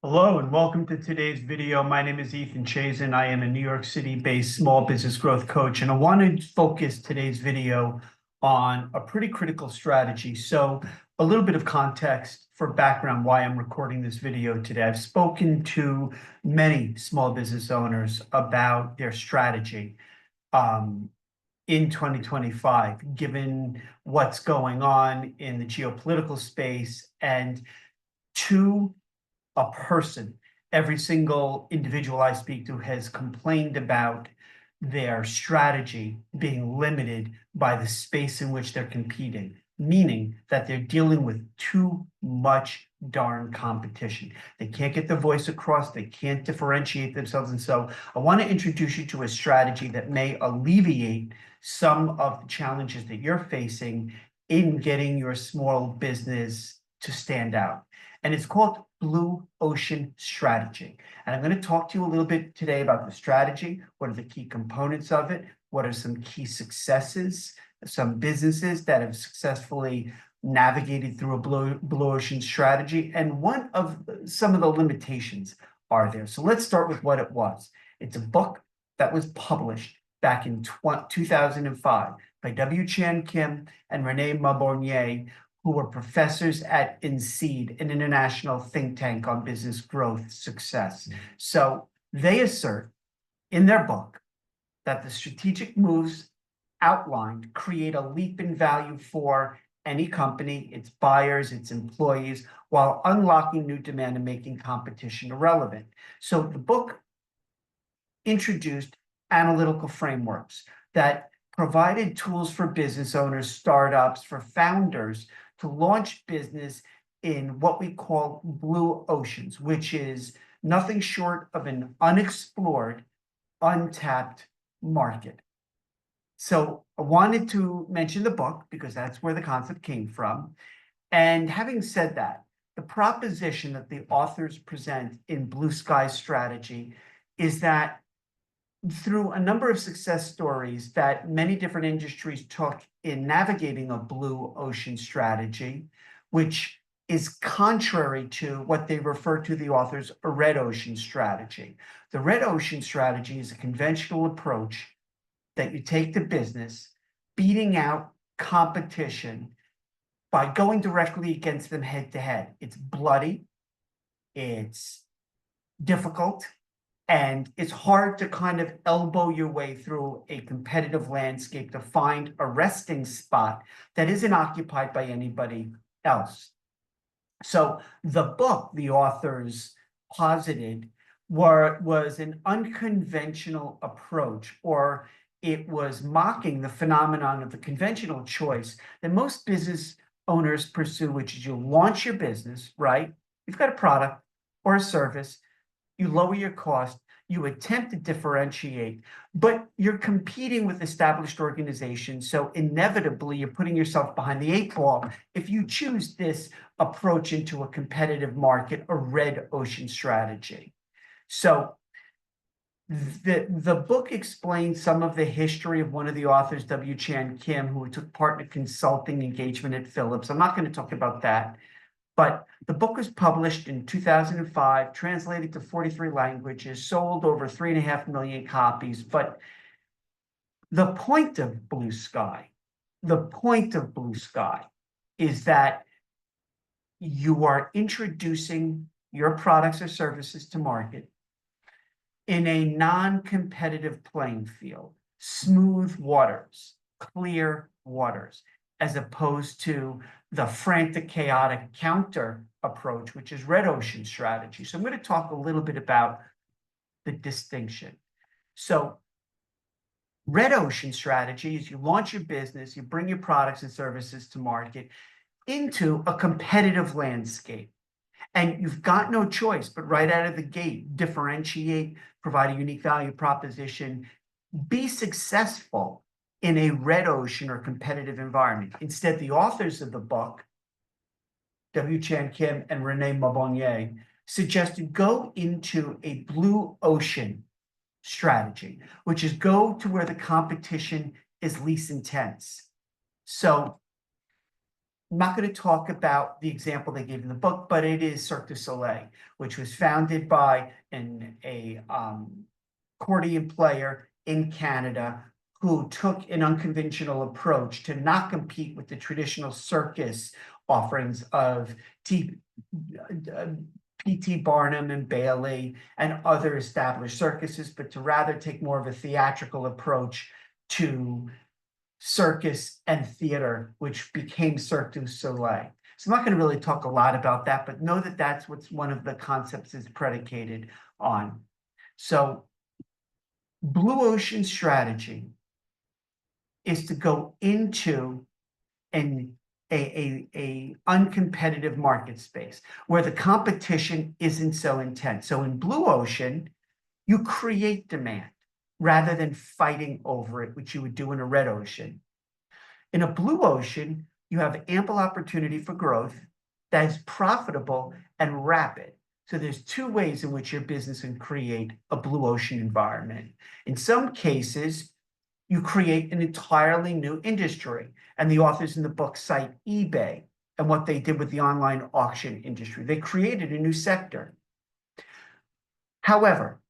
Hello and welcome to today's video. My name is Ethan Chazen. I am a New York City-based small business growth coach, and I want to focus today's video on a pretty critical strategy. So a little bit of context for background why I'm recording this video today. I've spoken to many small business owners about their strategy in 2025, given what's going on in the geopolitical space, and to a person. Every single individual I speak to has complained about their strategy being limited by the space in which they're competing, meaning that they're dealing with too much darn competition. They can't get their voice across, they can't differentiate themselves. And so I want to introduce you to a strategy that may alleviate some of the challenges that you're facing in getting your small business to stand out. And it's called Blue Ocean Strategy. And I'm going to talk to you a little bit today about the strategy. What are the key components of it? What are some key successes, some businesses that have successfully navigated through a blue ocean strategy, and what of some of the limitations are there. So let's start with what it was. It's a book that was published back in 2005 by W. Chan Kim and Renee Mabonnier, who were professors at INSEAD, an international think tank on business growth success. So they assert in their book that the strategic moves outlined create a leap in value for any company, its buyers, its employees, while unlocking new demand and making competition irrelevant. So the book introduced analytical frameworks that provided tools for business owners, startups, for founders to launch business in what we call blue oceans, which is nothing short of an unexplored, untapped market. So I wanted to mention the book because that's where the concept came from. And having said that, the proposition that the authors present in Blue Sky Strategy is that through a number of success stories that many different industries took in navigating a blue ocean strategy, which is contrary to what they refer to, the authors, a red ocean strategy. The red ocean strategy is a conventional approach that you take to business, beating out competition by going directly against them head to head. It's bloody, it's difficult, and it's hard to kind of elbow your way through a competitive landscape to find a resting spot that isn't occupied by anybody else. So the book the authors posited was an unconventional approach, or it was mocking the phenomenon of the conventional choice that most business owners pursue, which is you launch your business, right? You've got a product or a service, you lower your cost, you attempt to differentiate, but you're competing with established organizations. So inevitably, you're putting yourself behind the eight ball if you choose this approach into a competitive market, a red ocean strategy. So the book explains some of the history of one of the authors, W. Chan Kim, who took part in a consulting engagement at Philips. I'm not going to talk about that. But the book was published in 2005, translated to 43 languages, sold over 3.5 million copies. But the point of Blue Sky is that you are introducing your products or services to market in a non-competitive playing field, smooth waters, clear waters, as opposed to the frantic, chaotic counter approach, which is red ocean strategy. So I'm going to talk a little bit about the distinction. So red ocean strategy is you launch your business, you bring your products and services to market into a competitive landscape. And you've got no choice but right out of the gate, differentiate, provide a unique value proposition, be successful in a red ocean or competitive environment. Instead, the authors of the book, W. Chan Kim and Renee Mabonnier, suggested go into a blue ocean strategy, which is go to where the competition is least intense. So I'm not going to talk about the example they gave in the book, but it is Cirque du Soleil, which was founded by a accordion player in Canada who took an unconventional approach to not compete with the traditional circus offerings of P.T. Barnum and Bailey and other established circuses, but to rather take more of a theatrical approach to circus and theater, which became Cirque du Soleil. So I'm not going to really talk a lot about that, but know that that's what's one of the concepts is predicated on. So blue ocean strategy is to go into a uncompetitive market space where the competition isn't so intense. So in blue ocean, you create demand rather than fighting over it, which you would do in a red ocean. In a blue ocean, you have ample opportunity for growth that is profitable and rapid. So there's two ways in which your business can create a blue ocean environment. In some cases, you create an entirely new industry. And the authors in the book cite eBay and what they did with the online auction industry. They created a new sector. However,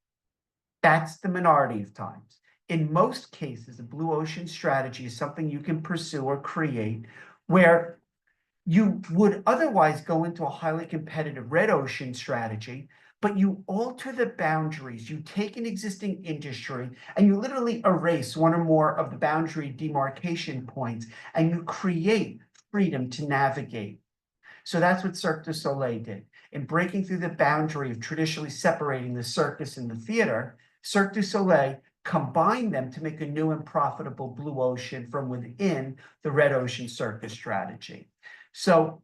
that's the minority of times. In most cases, a blue ocean strategy is something you can pursue or create where you would otherwise go into a highly competitive red ocean strategy, but you alter the boundaries. You take an existing industry and you literally erase one or more of the boundary demarcation points and you create freedom to navigate. So that's what Cirque du Soleil did. In breaking through the boundary of traditionally separating the circus and the theater, Cirque du Soleil combined them to make a new and profitable blue ocean from within the red ocean circus strategy. So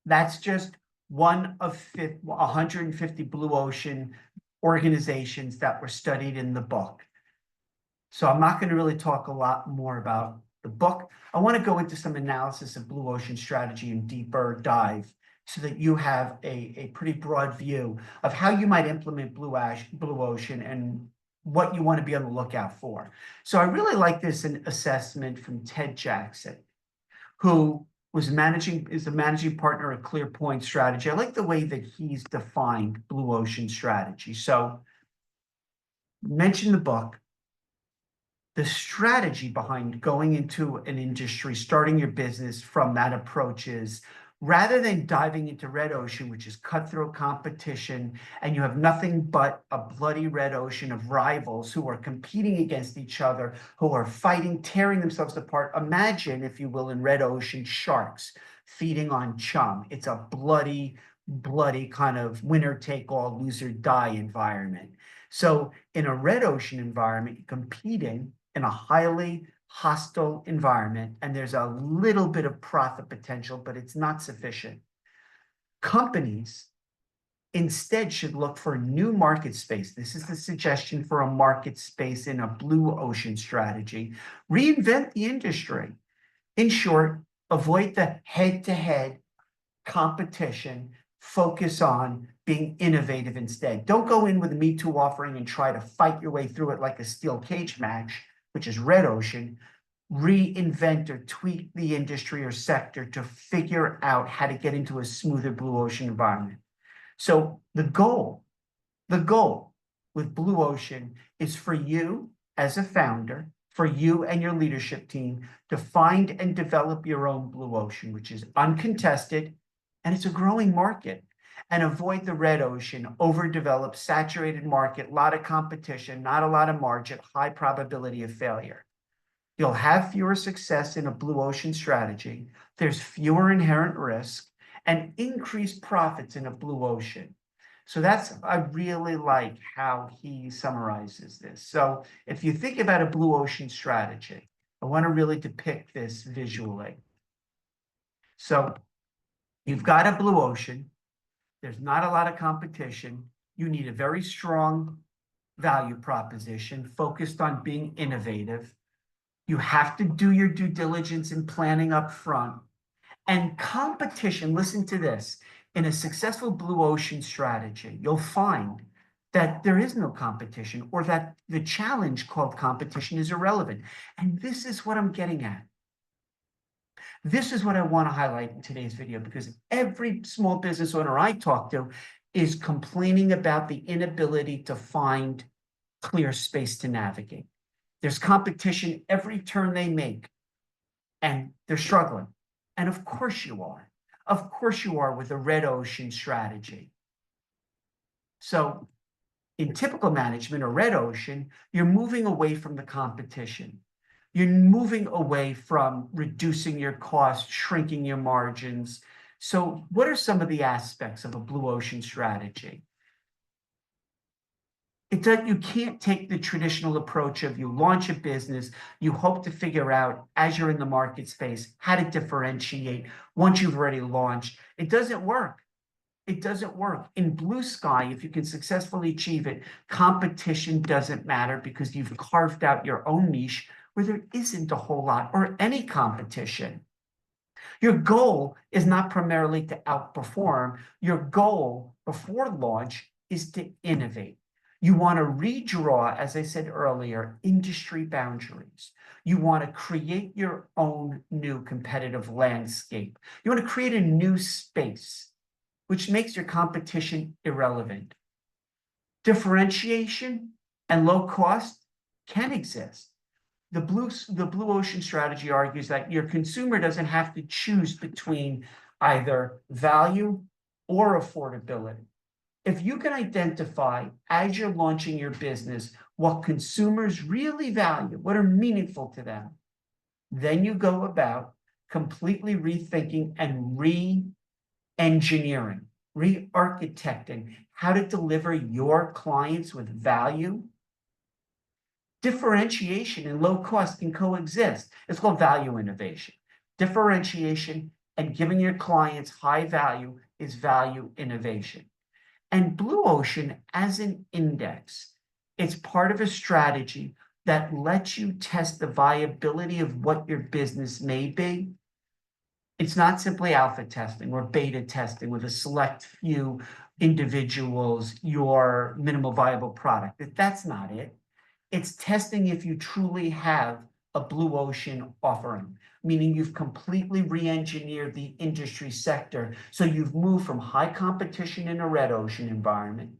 that's just one of 150 blue ocean organizations that were studied in the book. So I'm not going to really talk a lot more about the book. I want to go into some analysis of blue ocean strategy and deeper dive so that you have a pretty broad view of how you might implement blue ocean and what you want to be on the lookout for. So I really like this assessment from Ted Jackson, who is a managing partner at ClearPoint Strategy. I like the way that he's defined blue ocean strategy. So mention the book. The strategy behind going into an industry, starting your business from that approach is rather than diving into red ocean, which is cutthroat competition, and you have nothing but a bloody red ocean of rivals who are competing against each other, who are fighting, tearing themselves apart. Imagine, if you will, in red ocean, sharks feeding on chum. It's a bloody, bloody kind of winner take all, loser die environment. So in a red ocean environment, you're competing in a highly hostile environment, and there's a little bit of profit potential, but it's not sufficient. Companies instead should look for new market space. This is the suggestion for a market space in a blue ocean strategy. Reinvent the industry. In short, avoid the head-to-head competition. Focus on being innovative instead. Don't go in with a Me Too offering and try to fight your way through it like a steel cage match, which is red ocean. Reinvent or tweak the industry or sector to figure out how to get into a smoother blue ocean environment. So the goal with blue ocean is for you as a founder, for you and your leadership team to find and develop your own blue ocean, which is uncontested, and it's a growing market, and avoid the red ocean, overdeveloped, saturated market, a lot of competition, not a lot of margin, high probability of failure. You'll have fewer success in a blue ocean strategy. There's fewer inherent risk and increased profits in a blue ocean. So I really like how he summarizes this. So if you think about a blue ocean strategy, I want to really depict this visually. So you've got a blue ocean. There's not a lot of competition. You need a very strong value proposition focused on being innovative. You have to do your due diligence in planning up front. And competition, listen to this, in a successful blue ocean strategy, you'll find that there is no competition, or that the challenge called competition is irrelevant. And this is what I'm getting at. This is what I want to highlight in today's video, because every small business owner I talk to is complaining about the inability to find clear space to navigate. There's competition every turn they make, and they're struggling. And of course you are. Of course you are with a red ocean strategy. So in typical management or red ocean, you're moving away from the competition. You're moving away from reducing your costs, shrinking your margins. So what are some of the aspects of a blue ocean strategy? You can't take the traditional approach of you launch a business, you hope to figure out as you're in the market space how to differentiate once you've already launched. It doesn't work. It doesn't work. In blue sky, if you can successfully achieve it, competition doesn't matter because you've carved out your own niche where there isn't a whole lot or any competition. Your goal is not primarily to outperform. Your goal before launch is to innovate. You want to redraw, as I said earlier, industry boundaries. You want to create your own new competitive landscape. You want to create a new space, which makes your competition irrelevant. Differentiation and low cost can exist. The blue ocean strategy argues that your consumer doesn't have to choose between either value or affordability. If you can identify as you're launching your business what consumers really value, what are meaningful to them, then you go about completely rethinking and re-engineering, re-architecting how to deliver your clients with value. Differentiation and low cost can coexist. It's called value innovation. Differentiation and giving your clients high value is value innovation. And blue ocean as an index, it's part of a strategy that lets you test the viability of what your business may be. It's not simply alpha testing or beta testing with a select few individuals, your minimal viable product. That's not it. It's testing if you truly have a blue ocean offering, meaning you've completely re-engineered the industry sector. So you've moved from high competition in a red ocean environment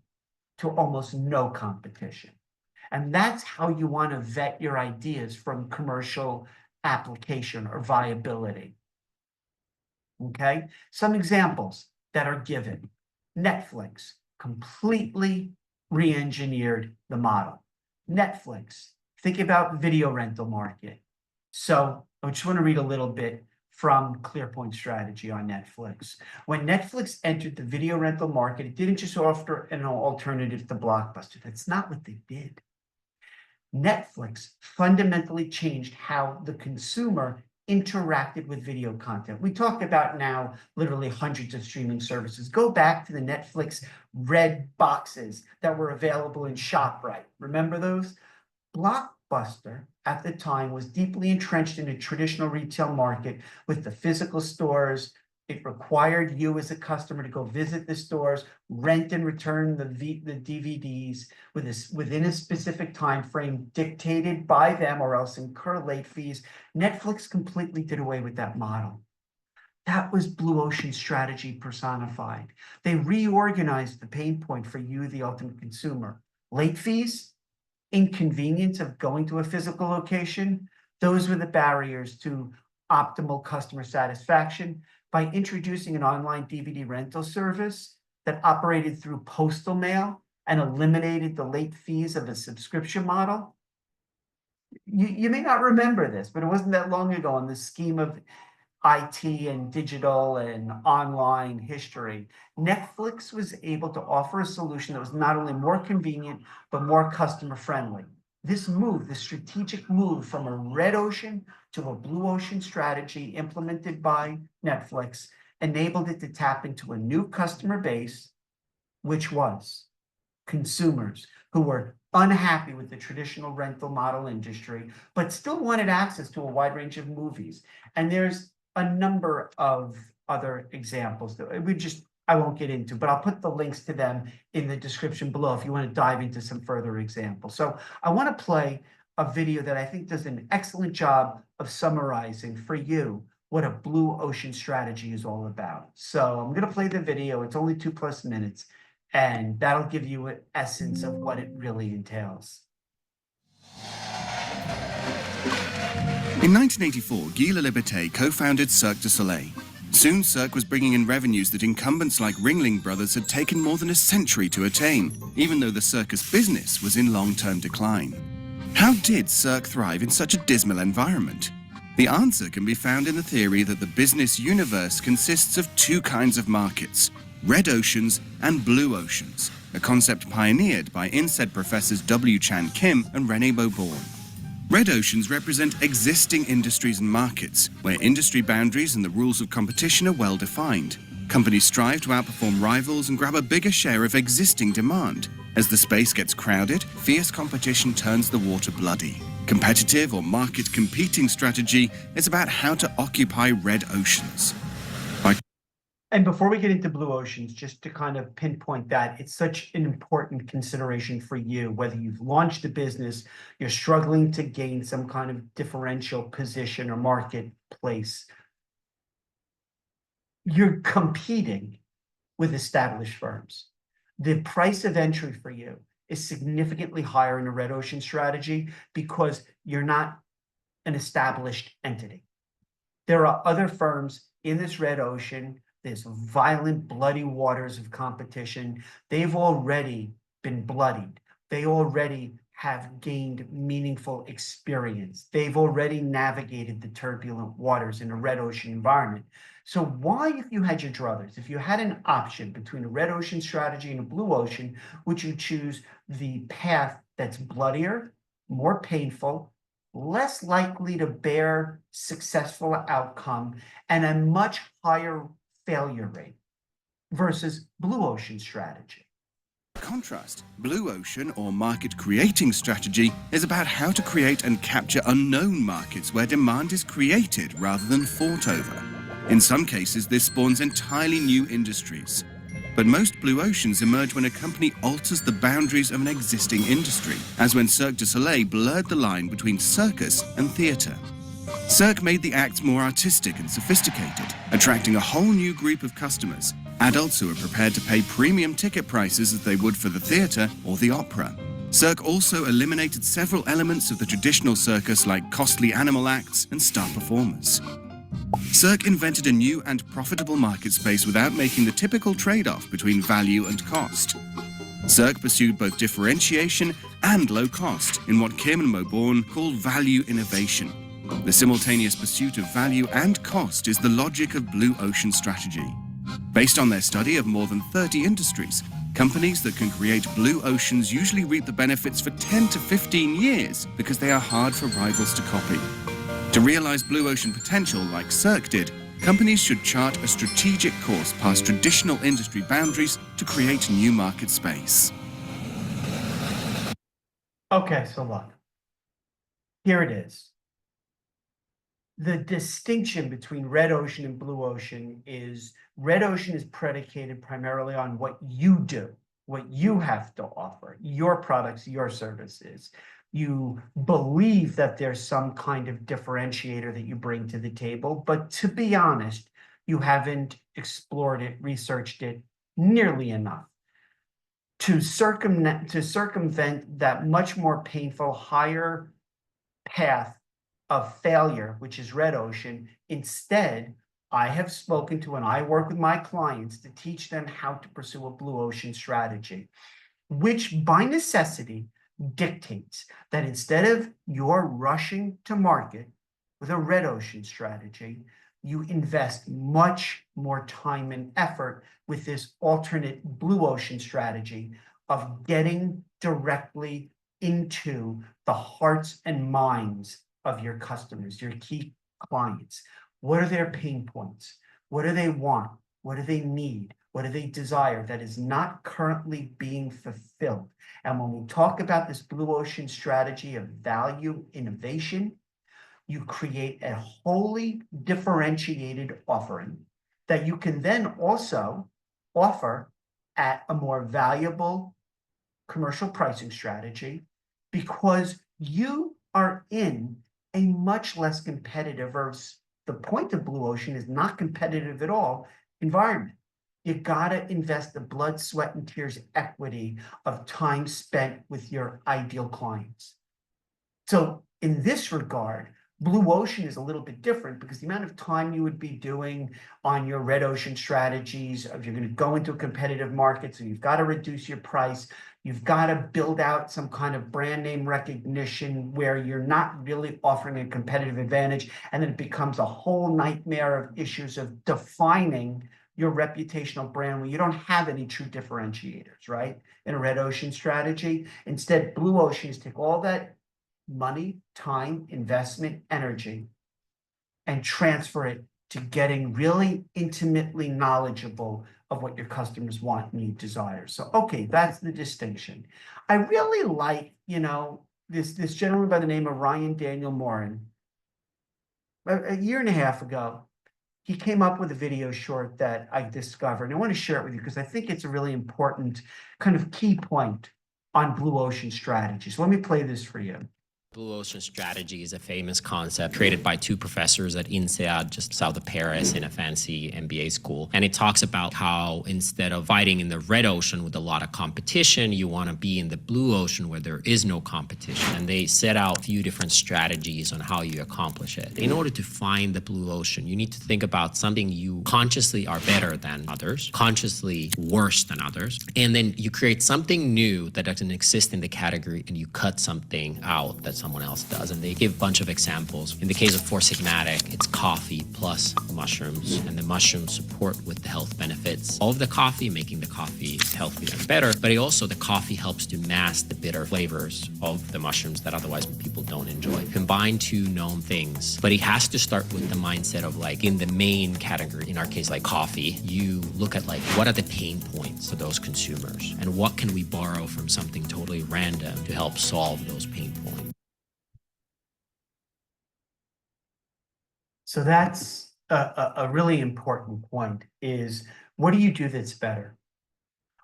to almost no competition. And that's how you want to vet your ideas from commercial application or viability. Okay, some examples that are given. Netflix completely re-engineered the model. Netflix, think about video rental market. So I just want to read a little bit from ClearPoint Strategy on Netflix. When Netflix entered the video rental market, it didn't just offer an alternative to Blockbuster. That's not what they did. Netflix fundamentally changed how the consumer interacted with video content. We talk about now literally hundreds of streaming services. Go back to the Netflix red boxes that were available in ShopRite. Remember those? Blockbuster at the time was deeply entrenched in a traditional retail market with the physical stores. It required you as a customer to go visit the stores, rent and return the DVDs within a specific time frame dictated by them, or else incur late fees. Netflix completely did away with that model. That was blue ocean strategy personified. They reorganized the pain point for you, the ultimate consumer. Late fees, inconvenience of going to a physical location, those were the barriers to optimal customer satisfaction. By introducing an online DVD rental service that operated through postal mail and eliminated the late fees of a subscription model. You may not remember this, but it wasn't that long ago in the scheme of IT and digital and online history. Netflix was able to offer a solution that was not only more convenient, but more customer friendly. This move, the strategic move from a red ocean to a blue ocean strategy implemented by Netflix, enabled it to tap into a new customer base, which was consumers who were unhappy with the traditional rental model industry, but still wanted access to a wide range of movies. And there's a number of other examples that I won't get into, but I'll put the links to them in the description below if you want to dive into some further examples. So I want to play a video that I think does an excellent job of summarizing for you what a blue ocean strategy is all about. So I'm going to play the video. It's only 2+ minutes, and that'll give you an essence of what it really entails. In 1984, Guy Laliberté co-founded Cirque du Soleil. Soon, Cirque was bringing in revenues that incumbents like Ringling Brothers had taken more than a century to attain, even though the circus business was in long-term decline. How did Cirque thrive in such a dismal environment? The answer can be found in the theory that the business universe consists of two kinds of markets: red oceans and blue oceans, a concept pioneered by INSEAD professors W. Chan Kim and René Beauborn. Red oceans represent existing industries and markets, where industry boundaries and the rules of competition are well defined. Companies strive to outperform rivals and grab a bigger share of existing demand. As the space gets crowded, fierce competition turns the water bloody. Competitive or market competing strategy is about how to occupy red oceans. And before we get into blue oceans, just to kind of pinpoint that, it's such an important consideration for you, whether you've launched a business, you're struggling to gain some kind of differential position or marketplace. You're competing with established firms. The price of entry for you is significantly higher in a red ocean strategy because you're not an established entity. There are other firms in this red ocean. There's violent, bloody waters of competition. They've already been bloodied. They already have gained meaningful experience. They've already navigated the turbulent waters in a red ocean environment. So why, if you had your druthers, if you had an option between a red ocean strategy and a blue ocean, would you choose the path that's bloodier, more painful, less likely to bear successful outcome, and a much higher failure rate versus blue ocean strategy? By contrast, blue ocean or market creating strategy is about how to create and capture unknown markets where demand is created rather than fought over. In some cases, this spawns entirely new industries. But most blue oceans emerge when a company alters the boundaries of an existing industry, as when Cirque du Soleil blurred the line between circus and theatre. Cirque made the acts more artistic and sophisticated, attracting a whole new group of customers, adults who are prepared to pay premium ticket prices as they would for the theatre or the opera. Cirque also eliminated several elements of the traditional circus, like costly animal acts and star performers. Cirque invented a new and profitable market space without making the typical trade-off between value and cost. Cirque pursued both differentiation and low cost in what Kim and Beauborn call value innovation. The simultaneous pursuit of value and cost is the logic of blue ocean strategy. Based on their study of more than 30 industries, companies that can create blue oceans usually reap the benefits for 10 to 15 years because they are hard for rivals to copy. To realize blue ocean potential like Cirque did, companies should chart a strategic course past traditional industry boundaries to create new market space. Okay, so look, here it is. The distinction between red ocean and blue ocean is red ocean is predicated primarily on what you do, what you have to offer, your products, your services. You believe that there's some kind of differentiator that you bring to the table, but to be honest, you haven't explored it, researched it nearly enough. To circumvent that much more painful, higher path of failure, which is red ocean, instead, I have spoken to and I work with my clients to teach them how to pursue a blue ocean strategy, which by necessity dictates that instead of you're rushing to market with a red ocean strategy, you invest much more time and effort with this alternate blue ocean strategy of getting directly into the hearts and minds of your customers, your key clients. What are their pain points? What do they want? What do they need? What do they desire that is not currently being fulfilled? And when we talk about this blue ocean strategy of value innovation, you create a wholly differentiated offering that you can then also offer at a more valuable commercial pricing strategy, because you are in a much less competitive the point of blue ocean is not competitive at all environment. You gotta invest the blood, sweat, and tears equity of time spent with your ideal clients. So in this regard, blue ocean is a little bit different because the amount of time you would be doing on your red ocean strategies, if you're going to go into a competitive market, so you've got to reduce your price, you've got to build out some kind of brand name recognition where you're not really offering a competitive advantage, and then it becomes a whole nightmare of issues of defining your reputational brand where you don't have any true differentiators, right? In a red ocean strategy. Instead, blue ocean is take all that money, time, investment, energy, and transfer it to getting really intimately knowledgeable of what your customers want, need, desire. So, okay, that's the distinction. I really like, this gentleman by the name of Ryan Daniel Morin. A year and a half ago, he came up with a video short that I discovered. And I want to share it with you because I think it's a really important kind of key point on blue ocean strategy. So let me play this for you. Blue ocean strategy is a famous concept created by two professors at INSEAD, just south of Paris, in a fancy MBA school. And it talks about how instead of fighting in the red ocean with a lot of competition, you want to be in the blue ocean where there is no competition. And they set out a few different strategies on how you accomplish it. In order to find the blue ocean, you need to think about something you consciously are better than others, consciously worse than others. And then you create something new that doesn't exist in the category, and you cut something out that's someone else does. And they give a bunch of examples. In the case of Four Sigmatic, it's coffee plus mushrooms, and the mushrooms support with the health benefits of the coffee, making the coffee healthier and better. But also the coffee helps to mask the bitter flavors of the mushrooms that otherwise people don't enjoy. Combine two known things, but it has to start with the mindset of, like, in the main category, in our case, like coffee, you look at, like, what are the pain points of those consumers, and what can we borrow from something totally random to help solve those pain points. So that's a really important point, is what do you do that's better?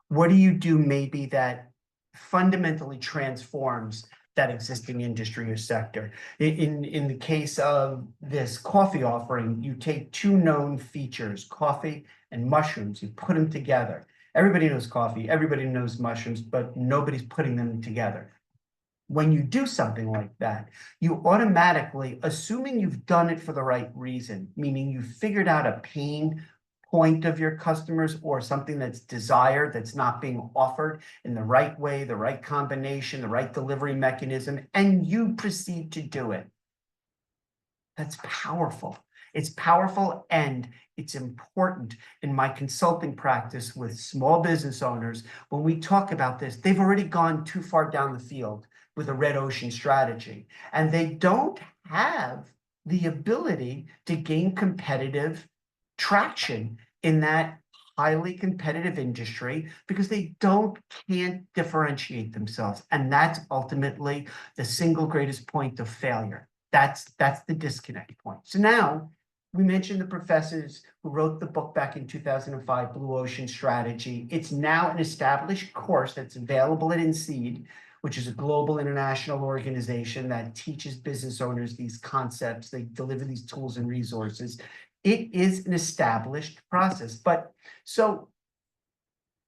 What do you do maybe that fundamentally transforms that existing industry or sector? In the case of this coffee offering, you take two known features, coffee and mushrooms, you put them together. Everybody knows coffee, everybody knows mushrooms, but nobody's putting them together. When you do something like that, you automatically, assuming you've done it for the right reason, meaning you figured out a pain point of your customers or something that's desired, that's not being offered in the right way, the right combination, the right delivery mechanism, and you proceed to do it. That's powerful. It's powerful, and it's important. In my consulting practice with small business owners, when we talk about this, they've already gone too far down the field with a red ocean strategy, and they don't have the ability to gain competitive traction in that highly competitive industry because they can't differentiate themselves. And that's ultimately the single greatest point of failure. That's the disconnect point. So now we mentioned the professors who wrote the book back in 2005, Blue Ocean Strategy. It's now an established course that's available at INSEAD, which is a global international organization that teaches business owners these concepts. They deliver these tools and resources. It is an established process. But so,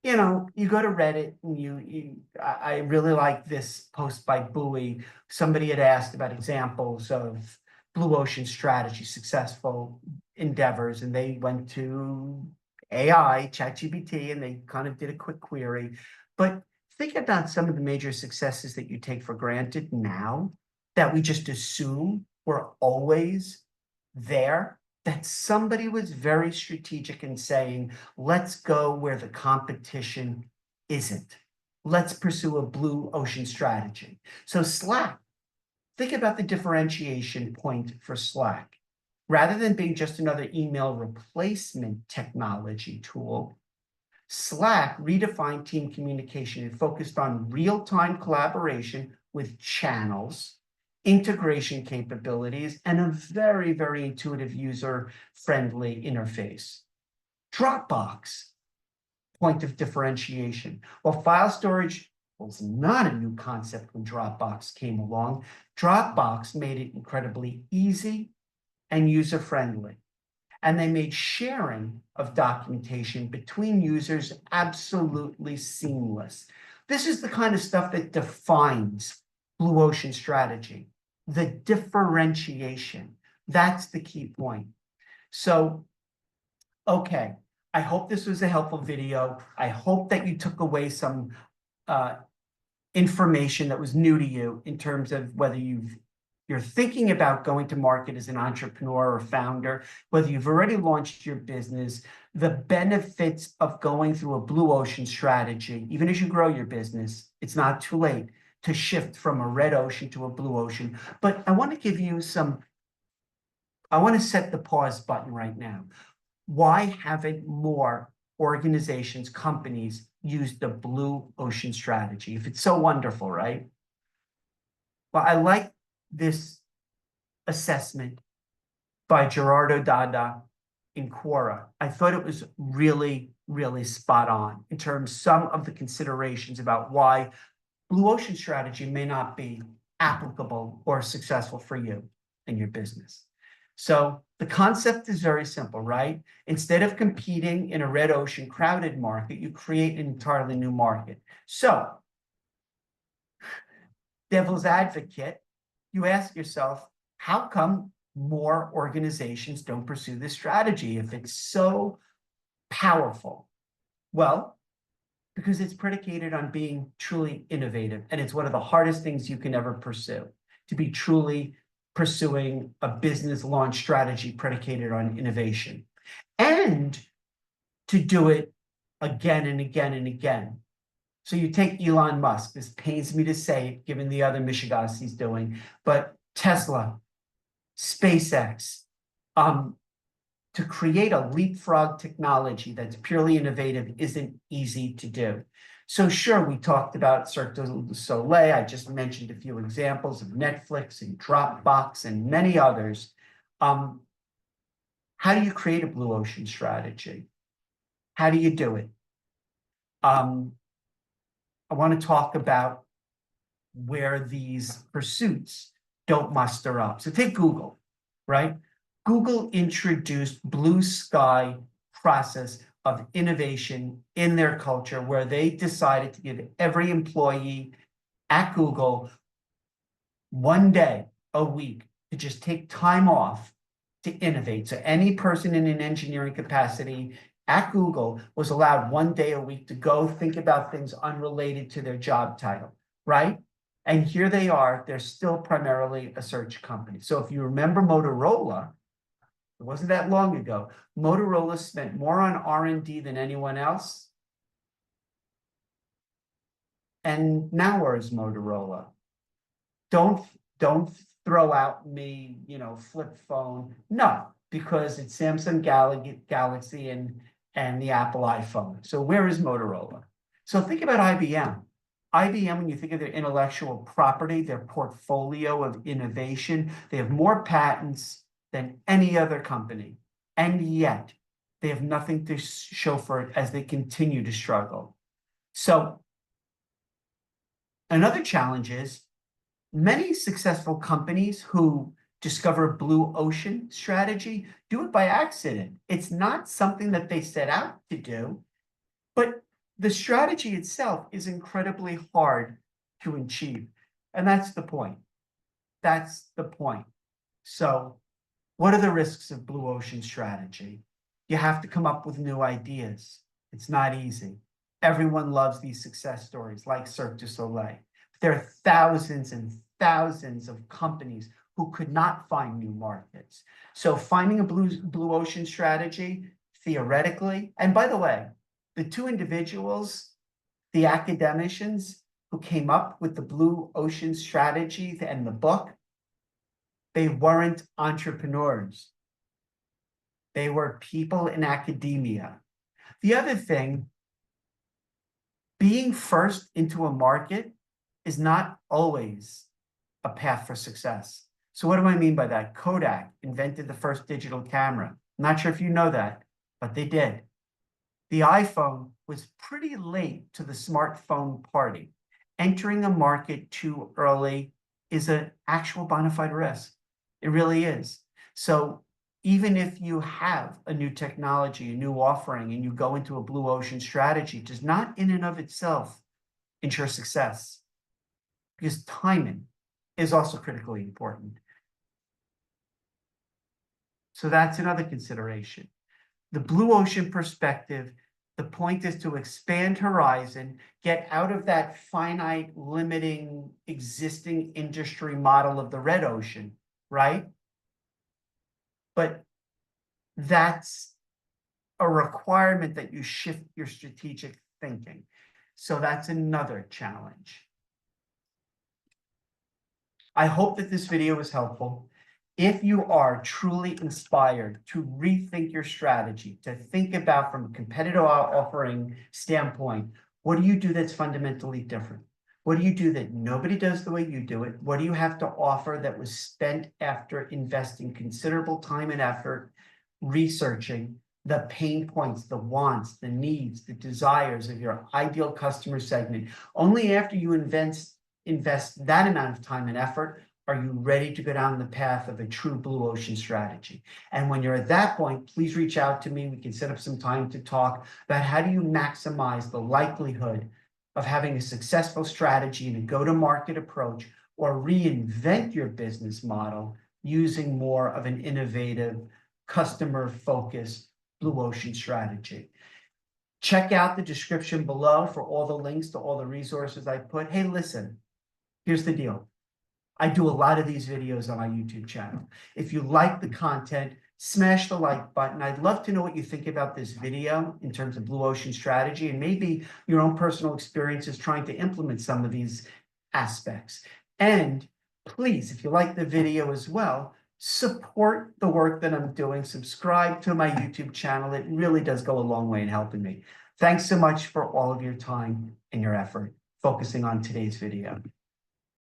you go to Reddit and I really like this post by Bowie. Somebody had asked about examples of blue ocean strategy, successful endeavors, and they went to AI, ChatGPT, and they kind of did a quick query. But think about some of the major successes that you take for granted now, that we just assume were always there, that somebody was very strategic in saying, let's go where the competition isn't. Let's pursue a blue ocean strategy. So Slack, think about the differentiation point for Slack. Rather than being just another email replacement technology tool, Slack redefined team communication and focused on real-time collaboration with channels, integration capabilities, and a very, very intuitive user-friendly interface. Dropbox, point of differentiation. While file storage was not a new concept when Dropbox came along, Dropbox made it incredibly easy and user-friendly. And they made sharing of documentation between users absolutely seamless. This is the kind of stuff that defines Blue Ocean strategy, the differentiation. That's the key point. So, okay, I hope this was a helpful video. I hope that you took away some information that was new to you in terms of whether you're thinking about going to market as an entrepreneur or founder, whether you've already launched your business, the benefits of going through a Blue Ocean strategy. Even as you grow your business, it's not too late to shift from a red ocean to a blue ocean. But I want to give you I want to set the pause button right now. Why haven't more organizations, companies use the Blue Ocean strategy if it's so wonderful, right? Well, I like this assessment by Gerardo Dada in Quora. I thought it was really, really spot on in terms of some of the considerations about why Blue Ocean strategy may not be applicable or successful for you and your business. So the concept is very simple, right? Instead of competing in a red ocean crowded market, you create an entirely new market. So, devil's advocate, you ask yourself, how come more organizations don't pursue this strategy if it's so powerful? Well, because it's predicated on being truly innovative, and it's one of the hardest things you can ever pursue, to be truly pursuing a business launch strategy predicated on innovation, and to do it again and again and again. So you take Elon Musk, this pains me to say it, given the other mishigas he's doing, but Tesla, SpaceX, to create a leapfrog technology that's purely innovative isn't easy to do. So sure, we talked about Cirque du Soleil. I just mentioned a few examples of Netflix and Dropbox and many others. How do you create a Blue Ocean strategy? How do you do it? I want to talk about where these pursuits don't muster up. So take Google, right? Google introduced blue sky process of innovation in their culture, where they decided to give every employee at Google 1 day a week to just take time off to innovate. So any person in an engineering capacity at Google was allowed 1 day a week to go think about things unrelated to their job title, right? And here they are, they're still primarily a search company. So if you remember Motorola, it wasn't that long ago, Motorola spent more on R&D than anyone else. And now where is Motorola? Don't throw out me, flip phone. No, because it's Samsung Galaxy and the Apple iPhone. So where is Motorola? So think about IBM. IBM, when you think of their intellectual property, their portfolio of innovation, they have more patents than any other company. And yet, they have nothing to show for it as they continue to struggle. So, another challenge is many successful companies who discover a Blue Ocean strategy do it by accident. It's not something that they set out to do, but the strategy itself is incredibly hard to achieve. And that's the point. That's the point. So, what are the risks of Blue Ocean strategy? You have to come up with new ideas. It's not easy. Everyone loves these success stories like Cirque du Soleil. There are thousands and thousands of companies who could not find new markets. So finding a Blue Ocean strategy, theoretically, and by the way, the two individuals, the academicians who came up with the Blue Ocean strategy and the book, they weren't entrepreneurs. They were people in academia. The other thing, being first into a market is not always a path for success. So what do I mean by that? Kodak invented the first digital camera. I'm not sure if you know that, but they did. The iPhone was pretty late to the smartphone party. Entering a market too early is an actual bona fide risk. It really is. So even if you have a new technology, a new offering, and you go into a blue ocean strategy, does not in and of itself ensure success, because timing is also critically important. So that's another consideration. The blue ocean perspective, the point is to expand horizon, get out of that finite, limiting, existing industry model of the red ocean, right? But that's a requirement that you shift your strategic thinking. So that's another challenge. I hope that this video was helpful. If you are truly inspired to rethink your strategy, to think about from a competitive offering standpoint, what do you do that's fundamentally different? What do you do that nobody does the way you do it? What do you have to offer that was spent after investing considerable time and effort researching the pain points, the wants, the needs, the desires of your ideal customer segment? Only after you invest that amount of time and effort are you ready to go down the path of a true blue ocean strategy. And when you're at that point, please reach out to me. We can set up some time to talk about how do you maximize the likelihood of having a successful strategy and a go-to-market approach, or reinvent your business model using more of an innovative, customer-focused blue ocean strategy. Check out the description below for all the links to all the resources I put. Hey, listen, here's the deal. I do a lot of these videos on my YouTube channel. If you like the content, smash the like button. I'd love to know what you think about this video in terms of blue ocean strategy, and maybe your own personal experiences trying to implement some of these aspects. And please, if you like the video as well, support the work that I'm doing. Subscribe to my YouTube channel. It really does go a long way in helping me. Thanks so much for all of your time and your effort focusing on today's video.